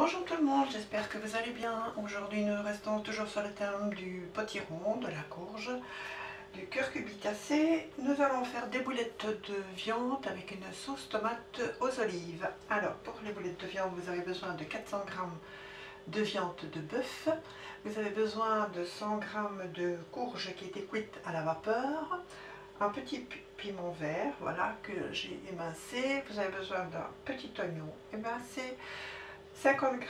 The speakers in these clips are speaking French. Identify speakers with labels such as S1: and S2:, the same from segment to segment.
S1: Bonjour tout le monde, j'espère que vous allez bien. Aujourd'hui nous restons toujours sur le thème du potiron, de la courge, du curcubitacé. Nous allons faire des boulettes de viande avec une sauce tomate aux olives. Alors pour les boulettes de viande, vous avez besoin de 400 g de viande de bœuf. Vous avez besoin de 100 g de courge qui a été cuite à la vapeur. Un petit piment vert, voilà, que j'ai émincé. Vous avez besoin d'un petit oignon émincé. 50 g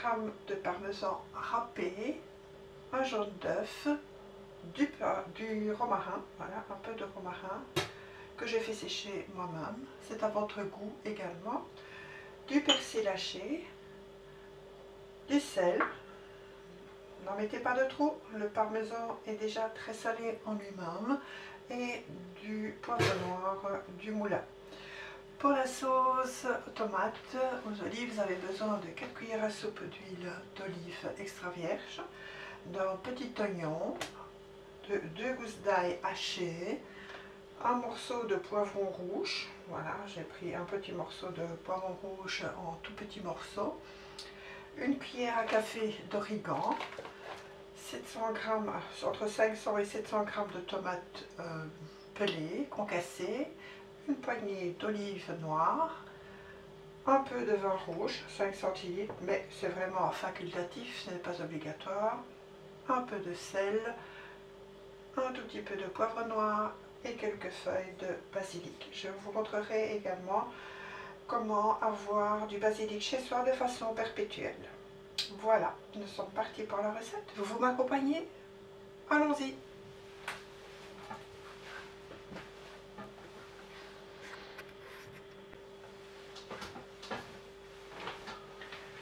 S1: de parmesan râpé, un jaune d'œuf, du romarin, voilà, un peu de romarin que j'ai fait sécher moi-même, c'est à votre goût également, du persil haché, du sel, n'en mettez pas de trop, le parmesan est déjà très salé en lui-même, et du poivre noir, du moulin. Pour la sauce tomate aux olives, vous avez besoin de 4 cuillères à soupe d'huile d'olive extra vierge, d'un petit oignon, de 2 gousses d'ail hachées, un morceau de poivron rouge, voilà, j'ai pris un petit morceau de poivron rouge en tout petits morceaux, une cuillère à café d'origan, 700 g, entre 500 et 700 g de tomates pelées, concassées, une poignée d'olives noires, un peu de vin rouge, 5 centilitres, mais c'est vraiment facultatif, ce n'est pas obligatoire, un peu de sel, un tout petit peu de poivre noir et quelques feuilles de basilic. Je vous montrerai également comment avoir du basilic chez soi de façon perpétuelle. Voilà, nous sommes partis pour la recette. Vous m'accompagnez? Allons-y!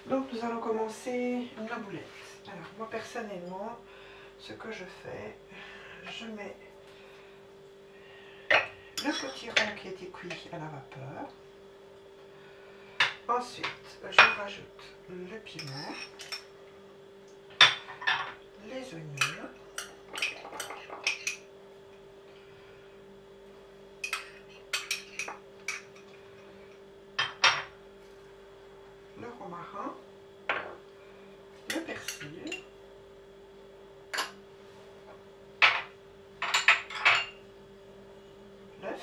S1: Donc nous allons commencer nos boulettes. Alors moi personnellement, ce que je fais, je mets le potiron qui a été cuit à la vapeur. Ensuite, je rajoute le piment, les oignons, le romarin, le persil, l'œuf,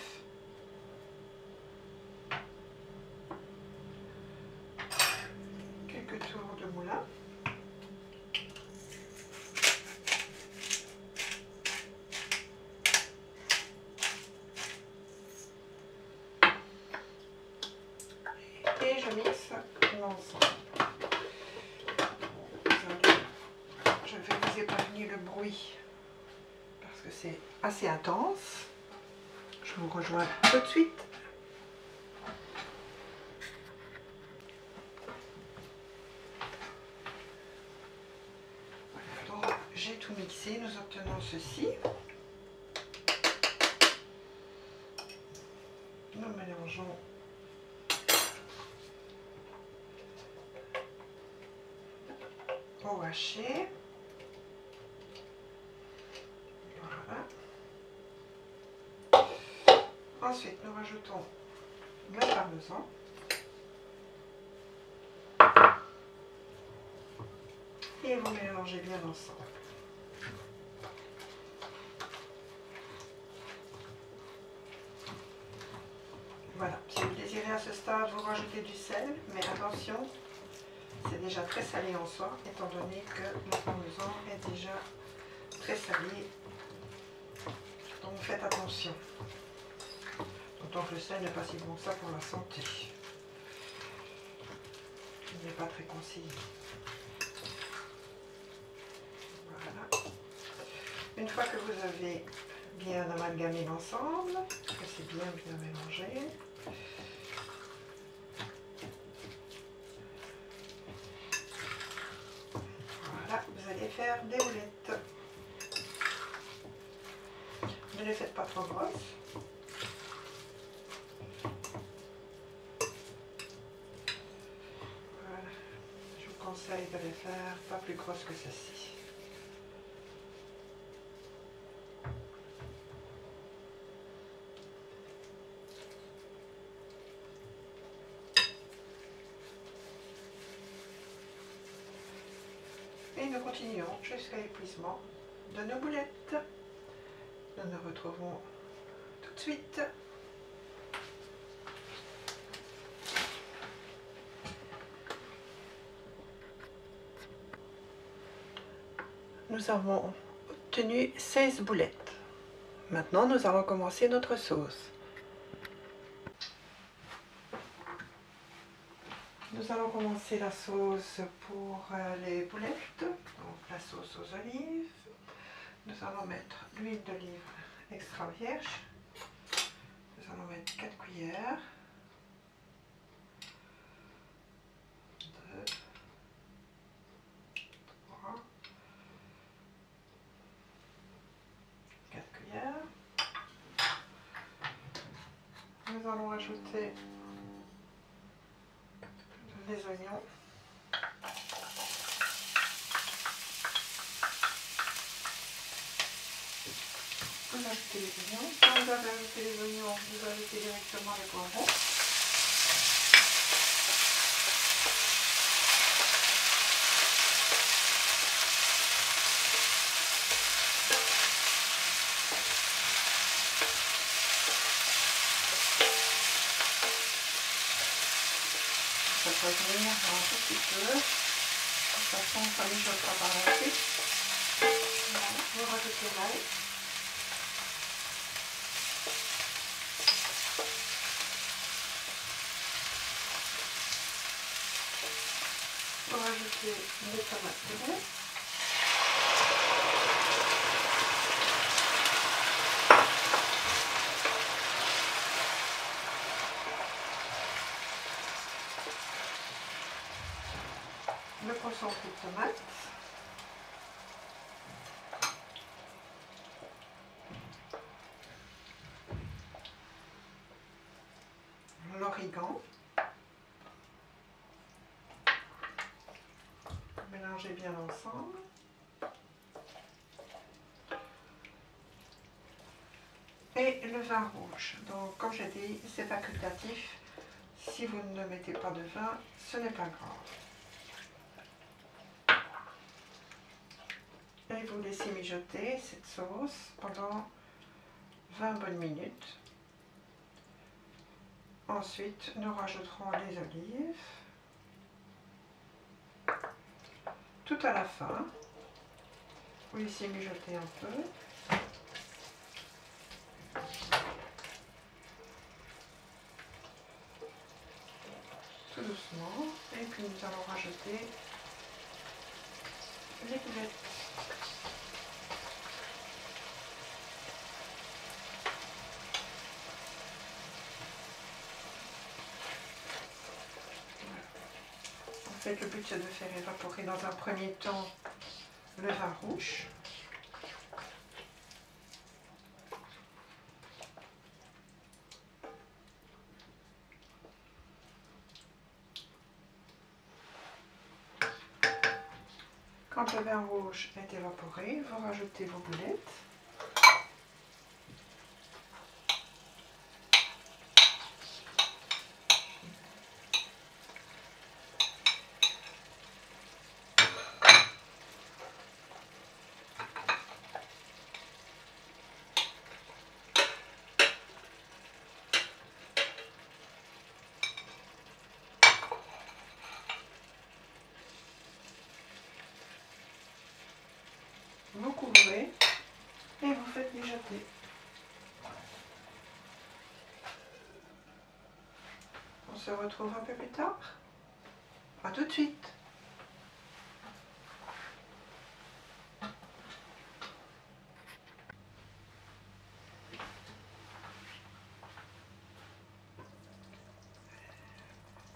S1: quelques tours de moulin, et je mixe l'ensemble. Je vais vous épargner le bruit parce que c'est assez intense. Je vous rejoins tout de suite. Voilà, donc j'ai tout mixé, nous obtenons ceci. Nous mélangeons au haché. Voilà. Ensuite, nous rajoutons le parmesan. Et vous mélangez bien ensemble. Voilà, si vous désirez à ce stade, vous rajoutez du sel, mais attention, c'est déjà très salé en soi, étant donné que le parmesan est déjà très salé. Donc faites attention. D'autant que le sel n'est pas si bon que ça pour la santé. Il n'est pas très conseillé. Voilà. Une fois que vous avez bien amalgamé l'ensemble, que c'est bien mélangé, voilà, vous allez faire des boulettes. Ne les faites pas trop grosses. Voilà. Je vous conseille de les faire pas plus grosses que ceci. Et nous continuons jusqu'à l'épuisement de nos boulettes. Nous nous retrouvons tout de suite. Nous avons obtenu 16 boulettes. Maintenant, nous allons commencer notre sauce. Nous allons commencer la sauce pour les boulettes, donc la sauce aux olives. Nous allons mettre l'huile d'olive extra vierge. Nous allons mettre 4 cuillères. 2, 3, 4 cuillères. Nous allons ajouter les oignons. Vous ajoutez les oignons. Quand vous avez ajouté les oignons, vous ajoutez directement les poivrons. Ça peut venir un tout petit peu. De toute façon, ça mijottera par la suite. Voilà. Vous rajoutez l'ail. Vous rajoutez les tomates purées. Le concentré de tomate. L'origan. Mélangez bien ensemble. Et le vin rouge. Donc, comme j'ai dit, c'est facultatif. Si vous ne mettez pas de vin, ce n'est pas grave. Et vous laissez mijoter cette sauce pendant 20 bonnes minutes. Ensuite, nous rajouterons les olives. Tout à la fin. Vous laissez mijoter un peu. Tout doucement. Et puis nous allons rajouter les boulettes. En fait, le but c'est de faire évaporer dans un premier temps le vin rouge. Quand le vin rouge est évaporé, vous rajoutez vos boulettes. Vous couvrez et vous faites mijoter. On se retrouve un peu plus tard. À tout de suite.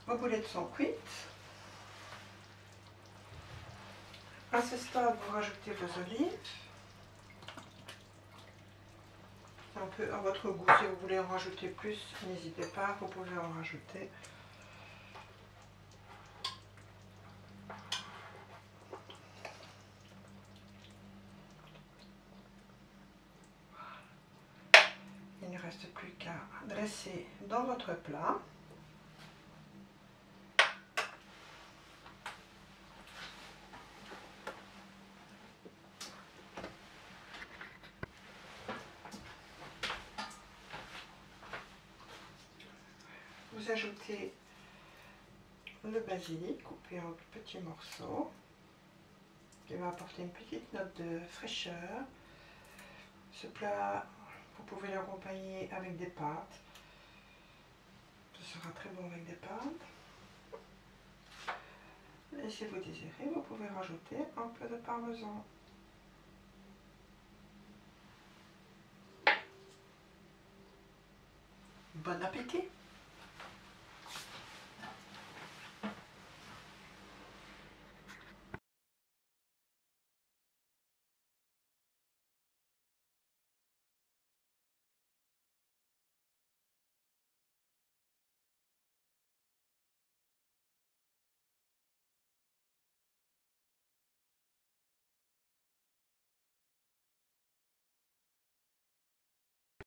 S1: Vos boulettes sont cuites. À ce stade, vous rajoutez vos olives. Un peu à votre goût, si vous voulez en rajouter plus, n'hésitez pas, vous pouvez en rajouter. Il ne reste plus qu'à dresser dans votre plat. vous ajoutez le basilic coupé en petits morceaux qui va apporter une petite note de fraîcheur. Ce plat, vous pouvez l'accompagner avec des pâtes. Ce sera très bon avec des pâtes. Et si vous désirez, vous pouvez rajouter un peu de parmesan. Bon appétit!